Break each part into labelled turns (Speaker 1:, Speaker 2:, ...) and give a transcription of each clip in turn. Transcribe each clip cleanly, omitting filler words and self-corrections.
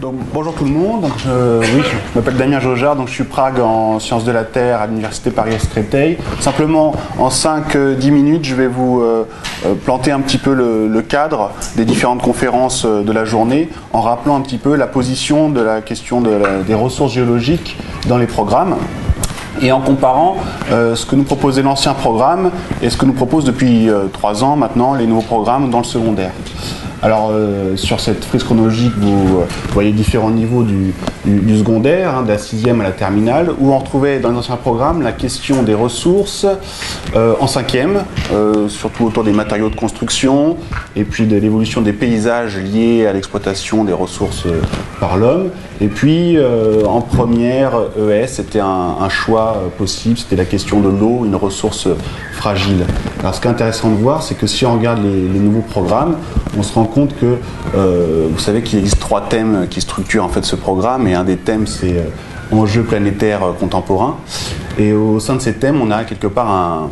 Speaker 1: Donc, bonjour tout le monde, je m'appelle Damien Jaujard, donc je suis Prague en sciences de la Terre à l'université Paris-Est-Créteil. Simplement, en 5-10 minutes, je vais vous planter un petit peu le cadre des différentes conférences de la journée en rappelant un petit peu la position de la question des ressources géologiques dans les programmes et en comparant ce que nous proposait l'ancien programme et ce que nous propose depuis 3 ans maintenant les nouveaux programmes dans le secondaire. Alors, sur cette frise chronologique, vous voyez différents niveaux du secondaire, de la 6e à la terminale, où on retrouvait dans les anciens programmes la question des ressources en 5e, surtout autour des matériaux de construction, et puis de l'évolution des paysages liés à l'exploitation des ressources par l'homme. Et puis, en première ES, c'était un choix possible, c'était la question de l'eau, une ressource fragile. Alors, ce qui est intéressant de voir, c'est que si on regarde les nouveaux programmes, on se rend compte que, vous savez qu'il existe 3 thèmes qui structurent en fait ce programme, et un des thèmes c'est enjeux planétaires contemporains. Et au sein de ces thèmes, on a quelque part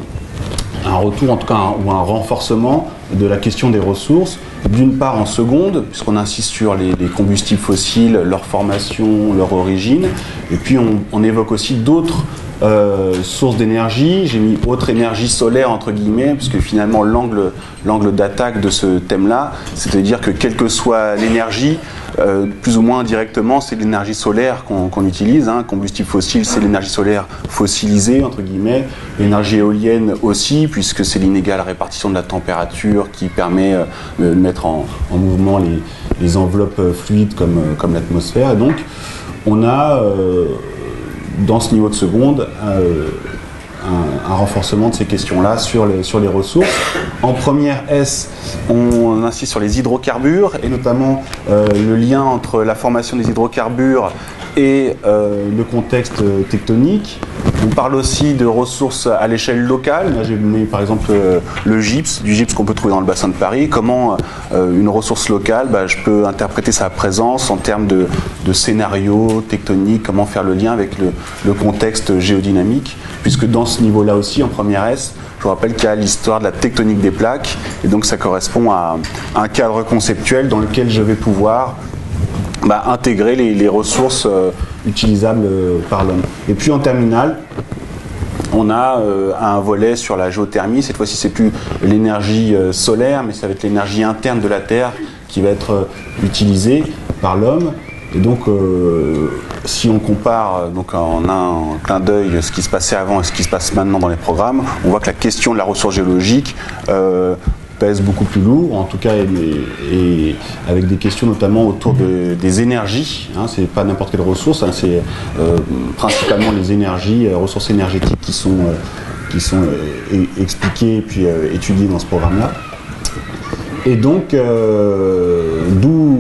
Speaker 1: un retour, en tout cas, ou un renforcement de la question des ressources. D'une part en seconde, puisqu'on insiste sur les combustibles fossiles, leur formation, leur origine, et puis on évoque aussi d'autres sources d'énergie. J'ai mis autre énergie solaire entre guillemets, puisque finalement l'angle d'attaque de ce thème-là, c'est de dire que quelle que soit l'énergie, plus ou moins directement, c'est l'énergie solaire qu'on utilise. Combustible fossile, c'est l'énergie solaire fossilisée, entre guillemets. L'énergie éolienne aussi, puisque c'est l'inégale répartition de la température qui permet de mettre en mouvement les enveloppes fluides comme l'atmosphère. Et donc, on a, dans ce niveau de seconde, un renforcement de ces questions-là sur les ressources. En première S, on insiste sur les hydrocarbures et notamment le lien entre la formation des hydrocarbures et le contexte tectonique. On parle aussi de ressources à l'échelle locale. Là, j'ai mis par exemple le gypse, du gypse qu'on peut trouver dans le bassin de Paris. Comment une ressource locale, je peux interpréter sa présence en termes de scénario tectonique, comment faire le lien avec le contexte géodynamique, puisque dans ce niveau-là aussi, en première S, je vous rappelle qu'il y a l'histoire de la tectonique des plaques, et donc ça correspond à un cadre conceptuel dans lequel je vais pouvoir intégrer les ressources utilisables par l'homme. Et puis en terminale, on a un volet sur la géothermie. Cette fois-ci, c'est plus l'énergie solaire, mais ça va être l'énergie interne de la Terre qui va être utilisée par l'homme. Et donc, si on compare donc en un clin d'œil ce qui se passait avant et ce qui se passe maintenant dans les programmes, on voit que la question de la ressource géologique pèse beaucoup plus lourd, en tout cas, et avec des questions notamment autour des énergies. C'est pas n'importe quelle ressource, c'est principalement les énergies, ressources énergétiques qui sont expliquées et puis étudiées dans ce programme-là. Et donc, d'où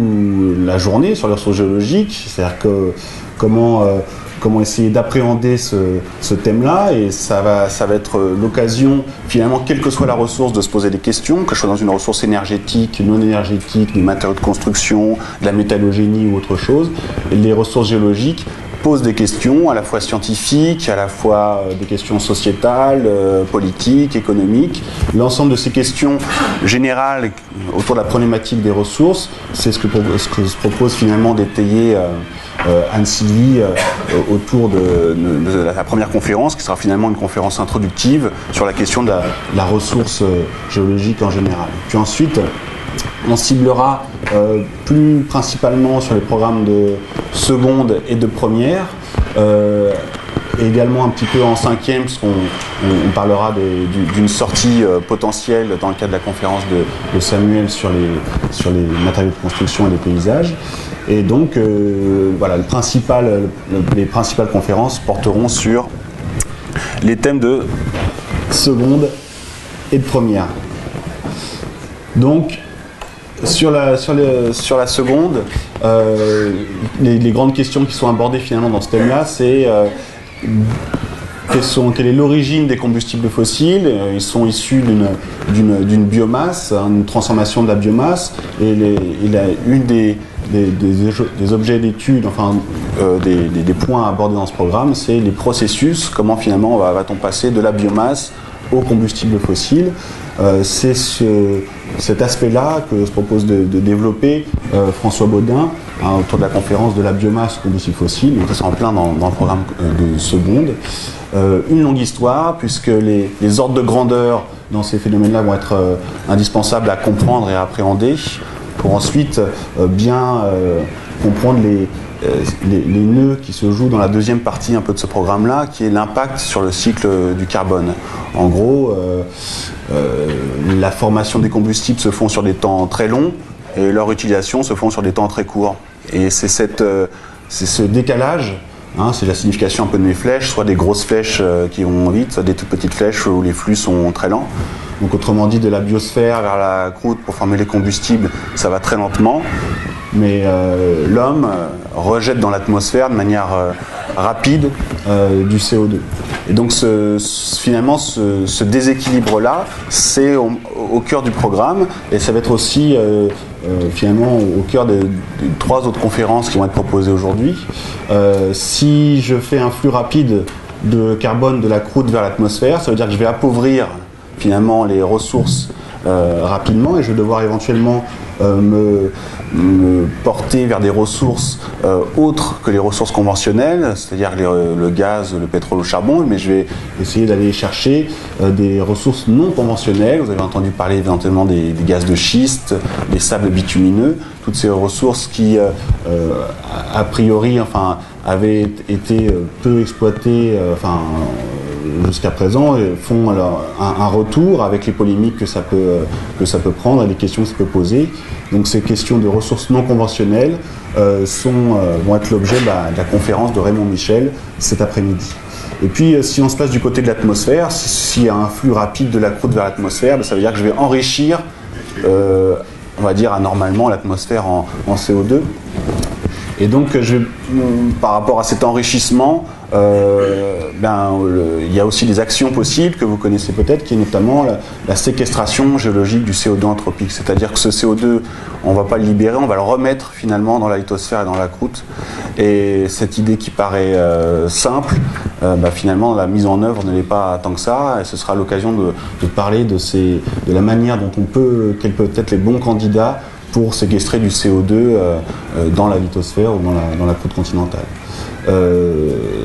Speaker 1: la journée sur les ressources géologiques, c'est-à-dire que comment essayer d'appréhender ce thème-là, et ça va être l'occasion, finalement, quelle que soit la ressource, de se poser des questions, que je sois dans une ressource énergétique, non énergétique, des matériaux de construction, de la métallogénie ou autre chose. Et les ressources géologiques posent des questions à la fois scientifiques, à la fois des questions sociétales, politiques, économiques. L'ensemble de ces questions générales autour de la problématique des ressources, c'est ce que se propose finalement d'étayer Anne-Sylvie autour de la première conférence, qui sera finalement une conférence introductive sur la question de la ressource géologique en général. Puis ensuite, on ciblera plus principalement sur les programmes de seconde et de première, et également un petit peu en 5e, parce qu'on parlera d'une sortie potentielle dans le cadre de la conférence de Samuel sur les matériaux de construction et les paysages. Et donc, voilà, les principales conférences porteront sur les thèmes de seconde et de première. Donc, sur la seconde, les grandes questions qui sont abordées finalement dans ce thème-là, c'est quelle est l'origine des combustibles fossiles. Ils sont issus d'une biomasse, une transformation de la biomasse, et une des objets d'étude, enfin des points abordés dans ce programme, c'est les processus, comment finalement va-t-on passer de la biomasse aux combustibles fossiles. C'est cet aspect-là que se propose de développer François Baudin autour de la conférence de la biomasse combustible fossile. Donc ça sera en plein dans le programme de seconde. Une longue histoire, puisque les ordres de grandeur dans ces phénomènes-là vont être indispensables à comprendre et à appréhender pour ensuite bien comprendre les nœuds qui se jouent dans la deuxième partie un peu de ce programme-là, qui est l'impact sur le cycle du carbone. En gros, la formation des combustibles se font sur des temps très longs et leur utilisation se font sur des temps très courts. Et c'est ce décalage, c'est la signification un peu de mes flèches, soit des grosses flèches qui vont vite, soit des toutes petites flèches où les flux sont très lents. Donc autrement dit, de la biosphère vers la croûte pour former les combustibles, ça va très lentement. Mais l'homme rejette dans l'atmosphère de manière rapide du CO2. Et donc finalement ce déséquilibre-là, c'est au cœur du programme, et ça va être aussi finalement au cœur de 3 autres conférences qui vont être proposées aujourd'hui. Si je fais un flux rapide de carbone de la croûte vers l'atmosphère, ça veut dire que je vais appauvrir finalement les ressources rapidement, et je vais devoir éventuellement me porter vers des ressources autres que les ressources conventionnelles, c'est-à-dire le gaz, le pétrole, le charbon, mais je vais essayer d'aller chercher des ressources non conventionnelles. Vous avez entendu parler éventuellement des gaz de schiste, des sables bitumineux, toutes ces ressources qui, a priori, avaient été peu exploitées, jusqu'à présent, font alors un retour avec les polémiques que ça peut prendre et les questions que ça peut poser. Donc ces questions de ressources non conventionnelles vont être l'objet de la conférence de Raymond Michel cet après-midi. Et puis si on se place du côté de l'atmosphère, s'il y a un flux rapide de la croûte vers l'atmosphère, ça veut dire que je vais enrichir, on va dire anormalement, l'atmosphère en CO2. Et donc, par rapport à cet enrichissement, il y a aussi des actions possibles que vous connaissez peut-être, qui est notamment la séquestration géologique du CO2 anthropique. C'est-à-dire que ce CO2, on ne va pas le libérer, on va le remettre finalement dans la litosphère et dans la croûte. Et cette idée qui paraît simple, finalement, la mise en œuvre ne l'est pas tant que ça. Et ce sera l'occasion de parler de la manière dont quels peuvent être les bons candidats pour séquestrer du CO2 dans la lithosphère ou dans la croûte continentale.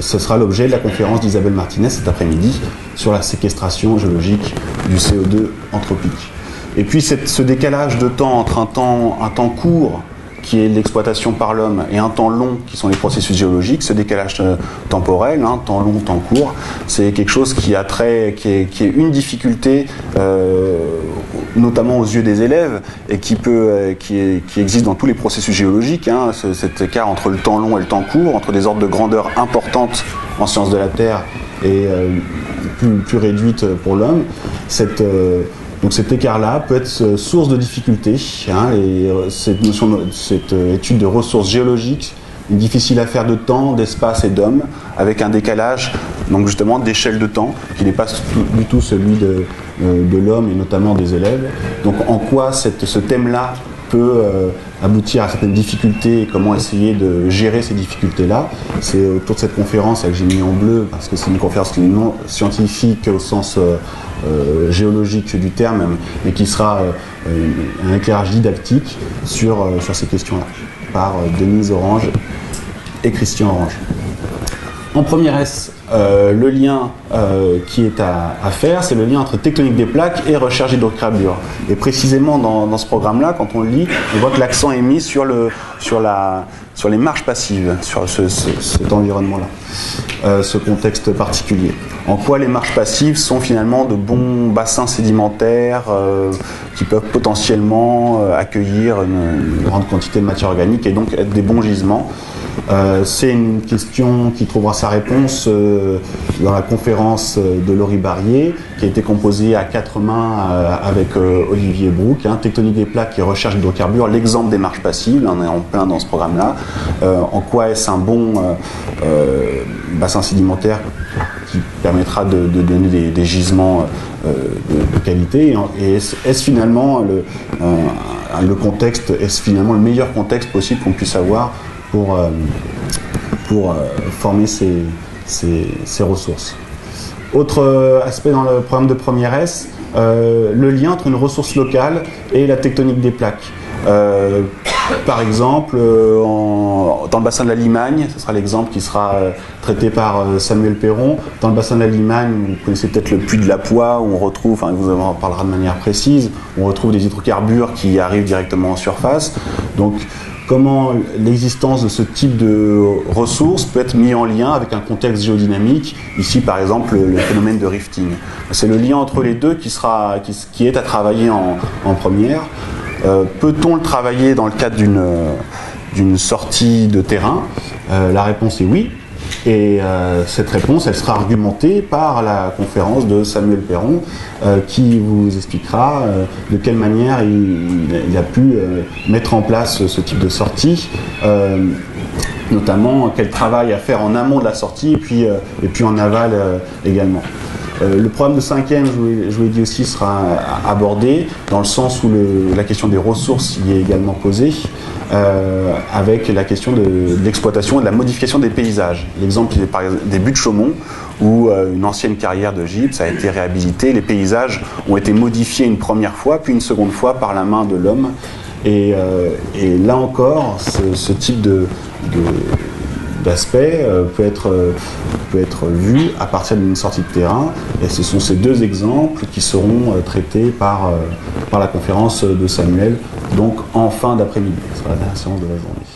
Speaker 1: Ce sera l'objet de la conférence d'Isabelle Martinez cet après-midi sur la séquestration géologique du CO2 anthropique. Et puis ce décalage de temps entre un temps court, qui est l'exploitation par l'homme, et un temps long, qui sont les processus géologiques, ce décalage temporel, temps long, temps court, c'est quelque chose qui est une difficulté, notamment aux yeux des élèves, et qui existe dans tous les processus géologiques, cet écart entre le temps long et le temps court, entre des ordres de grandeur importantes en sciences de la Terre et plus réduites pour l'homme. Donc cet écart-là peut être source de difficultés. Cette étude de ressources géologiques est difficile à faire de temps, d'espace et d'homme, avec un décalage donc justement d'échelle de temps qui n'est pas du tout celui de l'homme et notamment des élèves. Donc en quoi ce thème-là peut aboutir à certaines difficultés et comment essayer de gérer ces difficultés-là. C'est autour de cette conférence que j'ai mis en bleu, parce que c'est une conférence qui est non scientifique au sens géologique du terme, mais qui sera un éclairage didactique sur ces questions-là, par Denise Orange et Christian Orange. En première S, le lien qui est à faire, c'est le lien entre tectonique des plaques et recherche d'hydrocarbures. Et précisément dans ce programme-là, quand on le lit, on voit que l'accent est mis sur les marches passives, sur cet environnement-là, ce contexte particulier. En quoi les marches passives sont finalement de bons bassins sédimentaires qui peuvent potentiellement accueillir une grande quantité de matière organique et donc être des bons gisements. C'est une question qui trouvera sa réponse dans la conférence de Laurie Barrier, qui a été composée à 4 mains avec Olivier Brouck, tectonique des plaques et recherche d'hydrocarbures, l'exemple des marches passives, on est en plein dans ce programme-là. En quoi est-ce un bon bassin sédimentaire qui permettra de donner des gisements de qualité, et est-ce finalement le contexte, est-ce finalement le meilleur contexte possible qu'on puisse avoir pour former ces ressources. Autre aspect dans le programme de première S, le lien entre une ressource locale et la tectonique des plaques. Par exemple, dans le bassin de la Limagne, ce sera l'exemple qui sera traité par Samuel Perron. Dans le bassin de la Limagne, vous connaissez peut-être le puits de la Poix, où on retrouve, enfin, vous en parlera de manière précise, on retrouve des hydrocarbures qui arrivent directement en surface. Donc, comment l'existence de ce type de ressources peut être mis en lien avec un contexte géodynamique, ici par exemple le phénomène de rifting. C'est le lien entre les deux qui est à travailler en première. Peut-on le travailler dans le cadre d'une sortie de terrain? La réponse est oui. Et cette réponse, elle sera argumentée par la conférence de Samuel Perron, qui vous expliquera de quelle manière il a pu mettre en place ce type de sortie, notamment quel travail à faire en amont de la sortie et puis en aval également. Le programme de 5e, je vous l'ai dit aussi, sera abordé dans le sens où la question des ressources y est également posée, avec la question de l'exploitation et de la modification des paysages. L'exemple des buttes Chaumont, où une ancienne carrière de gypse a été réhabilitée. Les paysages ont été modifiés une première fois, puis une seconde fois par la main de l'homme. Et là encore, ce type d'aspect peut être vu à partir d'une sortie de terrain, et ce sont ces deux exemples qui seront traités par la conférence de Samuel, donc en fin d'après-midi, ce sera la séance de la journée.